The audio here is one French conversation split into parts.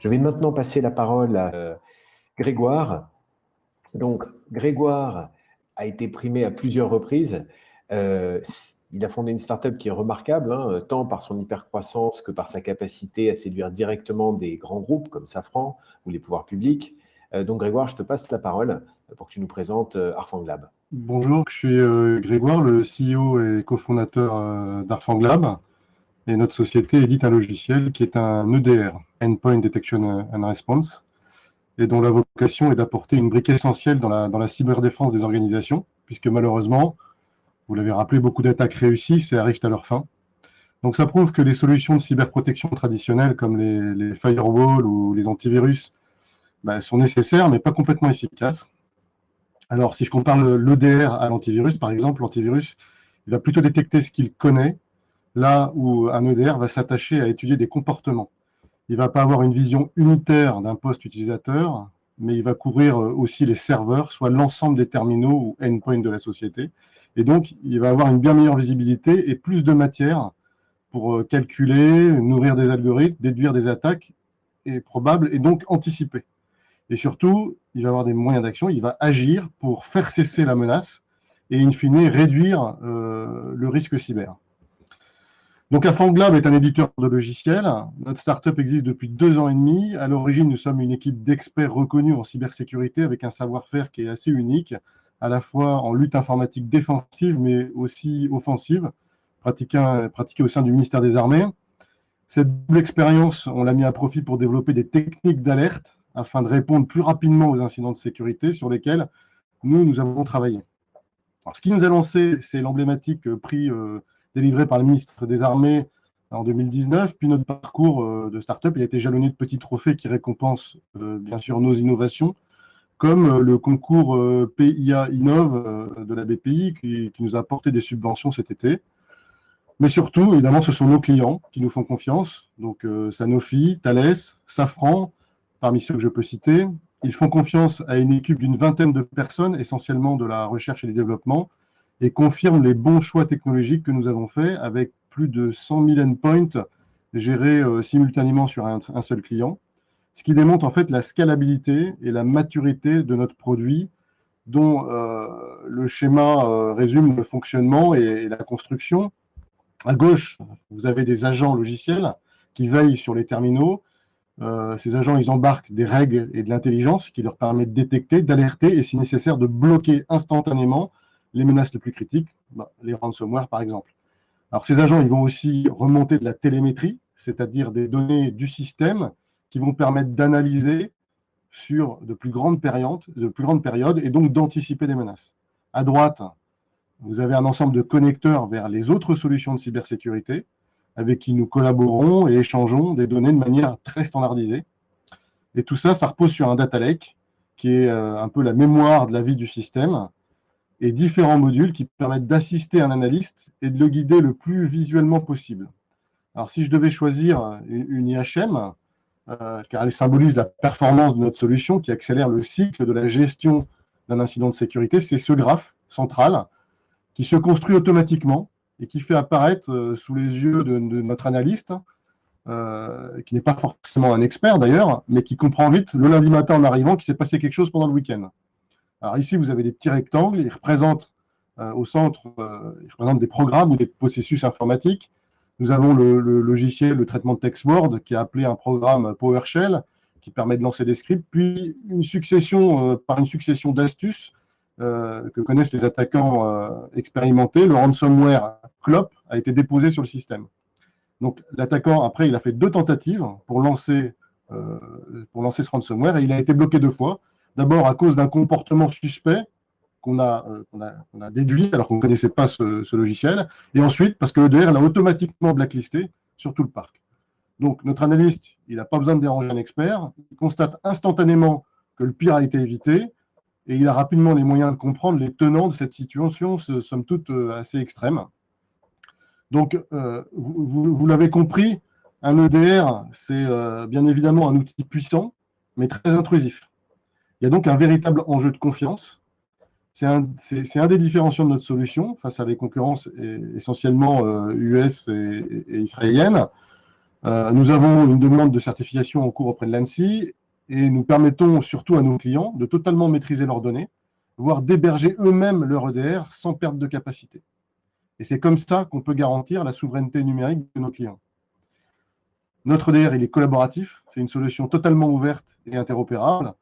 Je vais maintenant passer la parole à Grégoire. Donc, Grégoire a été primé à plusieurs reprises. Il a fondé une startup qui est remarquable, tant par son hypercroissance que par sa capacité à séduire directement des grands groupes comme Safran ou les pouvoirs publics. Donc, Grégoire, je te passe la parole pour que tu nous présentes Arfanglab. Bonjour, je suis Grégoire, le CEO et cofondateur d'Arfanglab. Et notre société édite un logiciel qui est un EDR, Endpoint Detection and Response, et dont la vocation est d'apporter une brique essentielle dans la cyberdéfense des organisations, puisque malheureusement, vous l'avez rappelé, beaucoup d'attaques réussissent et arrivent à leur fin. Donc ça prouve que les solutions de cyberprotection traditionnelles comme les firewalls ou les antivirus sont nécessaires, mais pas complètement efficaces. Alors si je compare l'EDR à l'antivirus, par exemple, l'antivirus il va plutôt détecter ce qu'il connaît, là où un EDR va s'attacher à étudier des comportements. Il ne va pas avoir une vision unitaire d'un poste utilisateur, mais il va couvrir aussi les serveurs, soit l'ensemble des terminaux ou endpoints de la société. Et donc, il va avoir une bien meilleure visibilité et plus de matière pour calculer, nourrir des algorithmes, déduire des attaques probables et donc anticiper. Et surtout, il va avoir des moyens d'action, il va agir pour faire cesser la menace et in fine réduire le risque cyber. Donc Arfanglab est un éditeur de logiciels. Notre startup existe depuis 2 ans et demi. À l'origine, nous sommes une équipe d'experts reconnus en cybersécurité avec un savoir-faire qui est assez unique, à la fois en lutte informatique défensive, mais aussi offensive, pratiquée au sein du ministère des Armées. Cette double expérience, on l'a mis à profit pour développer des techniques d'alerte afin de répondre plus rapidement aux incidents de sécurité sur lesquels nous avons travaillé. Alors, ce qui nous a lancé, c'est l'emblématique prix délivré par le ministre des Armées en 2019. Puis notre parcours de start-up, il a été jalonné de petits trophées qui récompensent bien sûr nos innovations, comme le concours PIA Innov de la BPI qui nous a apporté des subventions cet été. Mais surtout, évidemment, ce sont nos clients qui nous font confiance. Donc Sanofi, Thales, Safran, parmi ceux que je peux citer. Ils font confiance à une équipe d'une vingtaine de personnes, essentiellement de la recherche et du développement, et confirment les bons choix technologiques que nous avons faits avec plus de 100 000 endpoints gérés simultanément sur un seul client, ce qui démontre en fait la scalabilité et la maturité de notre produit dont le schéma résume le fonctionnement et la construction. À gauche, vous avez des agents logiciels qui veillent sur les terminaux. Ces agents, ils embarquent des règles et de l'intelligence qui leur permettent de détecter, d'alerter et si nécessaire de bloquer instantanément les menaces les plus critiques, les ransomware par exemple. Alors ces agents, ils vont aussi remonter de la télémétrie, c'est-à-dire des données du système qui vont permettre d'analyser sur de plus grandes périodes et donc d'anticiper des menaces. À droite, vous avez un ensemble de connecteurs vers les autres solutions de cybersécurité avec qui nous collaborons et échangeons des données de manière très standardisée. Et tout ça, ça repose sur un data lake qui est un peu la mémoire de la vie du système et différents modules qui permettent d'assister un analyste et de le guider le plus visuellement possible. Alors, si je devais choisir une IHM, car elle symbolise la performance de notre solution qui accélère le cycle de la gestion d'un incident de sécurité, c'est ce graphe central qui se construit automatiquement et qui fait apparaître sous les yeux de notre analyste, qui n'est pas forcément un expert d'ailleurs, mais qui comprend vite le lundi matin en arrivant qu'il s'est passé quelque chose pendant le week-end. Alors ici, vous avez des petits rectangles, ils représentent au centre, ils représentent des programmes ou des processus informatiques. Nous avons le logiciel, le traitement de text word, qui est appelé un programme PowerShell, qui permet de lancer des scripts, puis par une succession d'astuces que connaissent les attaquants expérimentés. Le ransomware Clop a été déposé sur le système. Donc l'attaquant, après, il a fait 2 tentatives pour lancer ce ransomware et il a été bloqué 2 fois. D'abord à cause d'un comportement suspect qu'on a déduit alors qu'on ne connaissait pas ce logiciel, et ensuite parce que l'EDR l'a automatiquement blacklisté sur tout le parc. Donc notre analyste, il n'a pas besoin de déranger un expert, il constate instantanément que le pire a été évité, et il a rapidement les moyens de comprendre les tenants de cette situation, somme toute assez extrême. Donc, vous l'avez compris, un EDR, c'est bien évidemment un outil puissant, mais très intrusif. Il y a donc un véritable enjeu de confiance. C'est un des différenciants de notre solution face à des concurrences essentiellement US et israéliennes. Nous avons une demande de certification en cours auprès de l'ANSSI et nous permettons surtout à nos clients de totalement maîtriser leurs données, voire d'héberger eux-mêmes leur EDR sans perte de capacité. Et c'est comme ça qu'on peut garantir la souveraineté numérique de nos clients. Notre EDR, il est collaboratif, c'est une solution totalement ouverte et interopérable.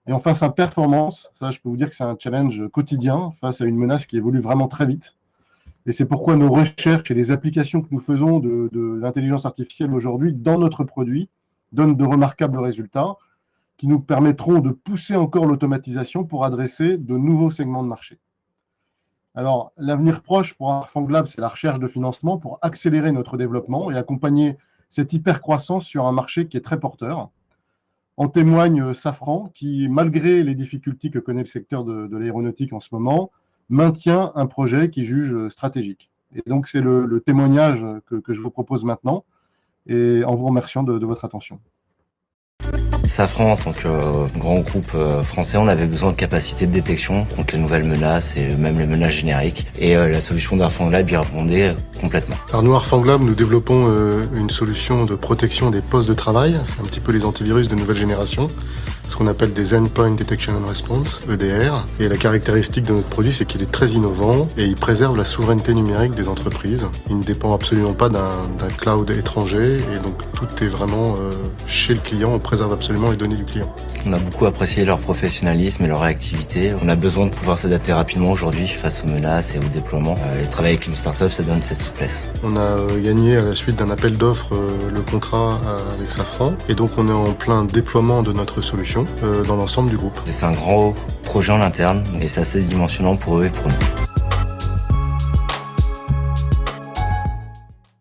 Et enfin, sa performance, ça je peux vous dire que c'est un challenge quotidien face à une menace qui évolue vraiment très vite. Et c'est pourquoi nos recherches et les applications que nous faisons de l'intelligence artificielle aujourd'hui dans notre produit donnent de remarquables résultats qui nous permettront de pousser encore l'automatisation pour adresser de nouveaux segments de marché. Alors, l'avenir proche pour Arfanglab, c'est la recherche de financement pour accélérer notre développement et accompagner cette hypercroissance sur un marché qui est très porteur. En témoigne Safran, qui, malgré les difficultés que connaît le secteur de l'aéronautique en ce moment, maintient un projet qu'il juge stratégique. Et donc, c'est le témoignage que je vous propose maintenant, et en vous remerciant de votre attention. Safran, en tant que grand groupe français, on avait besoin de capacités de détection contre les nouvelles menaces et même les menaces génériques. Et la solution d'Arfanglab y répondait complètement. Alors nous, Arfanglab, nous développons une solution de protection des postes de travail. C'est un petit peu les antivirus de nouvelle génération, ce qu'on appelle des Endpoint Detection and Response, EDR. Et la caractéristique de notre produit, c'est qu'il est très innovant et il préserve la souveraineté numérique des entreprises. Il ne dépend absolument pas d'un cloud étranger et donc tout est vraiment chez le client. On préserve absolument les données du client. On a beaucoup apprécié leur professionnalisme et leur réactivité. On a besoin de pouvoir s'adapter rapidement aujourd'hui face aux menaces et au déploiement. Et travailler avec une start-up, ça donne cette souplesse. On a gagné à la suite d'un appel d'offres le contrat avec Safran et donc on est en plein déploiement de notre solution dans l'ensemble du groupe. C'est un grand projet en interne et c'est assez dimensionnant pour eux et pour nous.